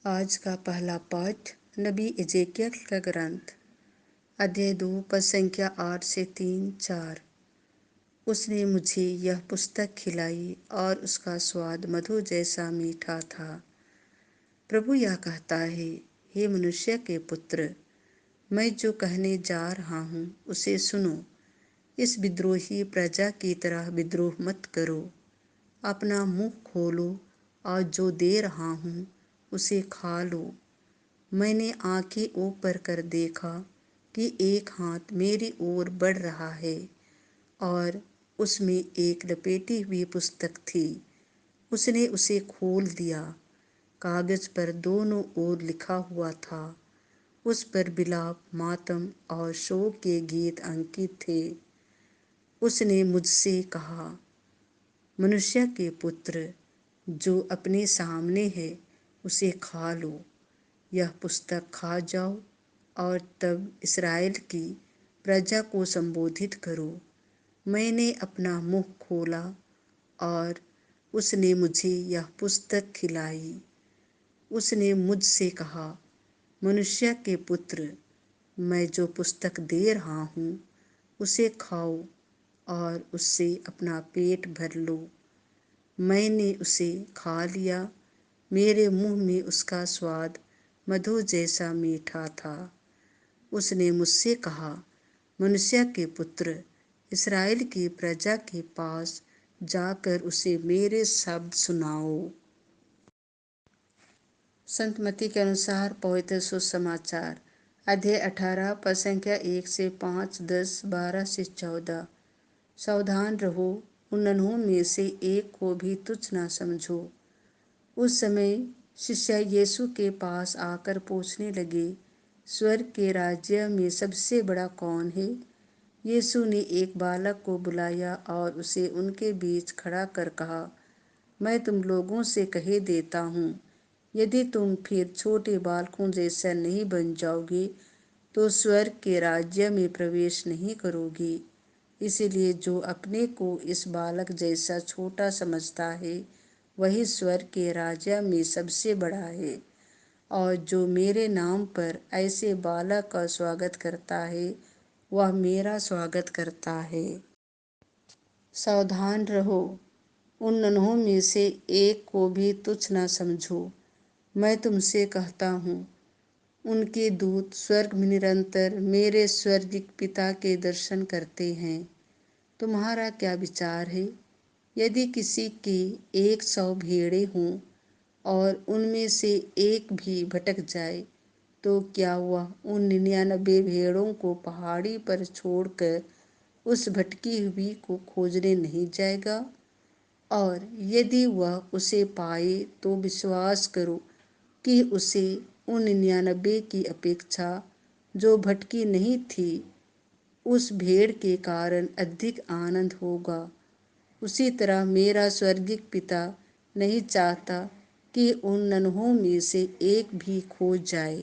आज का पहला पाठ नबी एजेकियल का ग्रंथ अध्याय 2 पद संख्या 8 से 3-4। उसने मुझे यह पुस्तक खिलाई और उसका स्वाद मधु जैसा मीठा था। प्रभु यह कहता है, हे मनुष्य के पुत्र, मैं जो कहने जा रहा हूँ उसे सुनो। इस विद्रोही प्रजा की तरह विद्रोह मत करो। अपना मुंह खोलो और जो दे रहा हूँ उसे खा लो। मैंने आंखें ऊपर कर देखा कि एक हाथ मेरी ओर बढ़ रहा है और उसमें एक लपेटी हुई पुस्तक थी। उसने उसे खोल दिया। कागज पर दोनों ओर लिखा हुआ था। उस पर विलाप, मातम और शोक के गीत अंकित थे। उसने मुझसे कहा, मनुष्य के पुत्र, जो अपने सामने है उसे खा लो। यह पुस्तक खा जाओ और तब इस्राएल की प्रजा को संबोधित करो। मैंने अपना मुंह खोला और उसने मुझे यह पुस्तक खिलाई। उसने मुझसे कहा, मनुष्य के पुत्र, मैं जो पुस्तक दे रहा हूँ उसे खाओ और उससे अपना पेट भर लो। मैंने उसे खा लिया। मेरे मुंह में उसका स्वाद मधु जैसा मीठा था। उसने मुझसे कहा, मनुष्य के पुत्र, इस्राएल की प्रजा के पास जाकर उसे मेरे शब्द सुनाओ। संत मत्ती के अनुसार पवित्र सुसमाचार अध्याय 18 पद संख्या 1 से 5, 10, 12 से 14। सावधान रहो, उन नन्हों में से एक को भी तुच्छ ना समझो। उस समय शिष्य यीशु के पास आकर पूछने लगे, स्वर्ग के राज्य में सबसे बड़ा कौन है? यीशु ने एक बालक को बुलाया और उसे उनके बीच खड़ा कर कहा, मैं तुम लोगों से कह देता हूँ, यदि तुम फिर छोटे बालकों जैसा नहीं बन जाओगे तो स्वर्ग के राज्य में प्रवेश नहीं करोगे। इसीलिए जो अपने को इस बालक जैसा छोटा समझता है वही स्वर्ग के राज्य में सबसे बड़ा है। और जो मेरे नाम पर ऐसे बालक का स्वागत करता है वह मेरा स्वागत करता है। सावधान रहो, उन नन्हों में से एक को भी तुच्छ ना समझो। मैं तुमसे कहता हूँ, उनके दूत स्वर्ग में निरंतर मेरे स्वर्गिक पिता के दर्शन करते हैं। तुम्हारा क्या विचार है? यदि किसी की 100 भेड़ें हों और उनमें से एक भी भटक जाए तो क्या वह उन 99 भेड़ों को पहाड़ी पर छोड़कर उस भटकी हुई को खोजने नहीं जाएगा? और यदि वह उसे पाए तो विश्वास करो कि उसे उन 99 की अपेक्षा जो भटकी नहीं थी उस भेड़ के कारण अधिक आनंद होगा। उसी तरह मेरा स्वर्गिक पिता नहीं चाहता कि उन नन्हों में से एक भी खो जाए।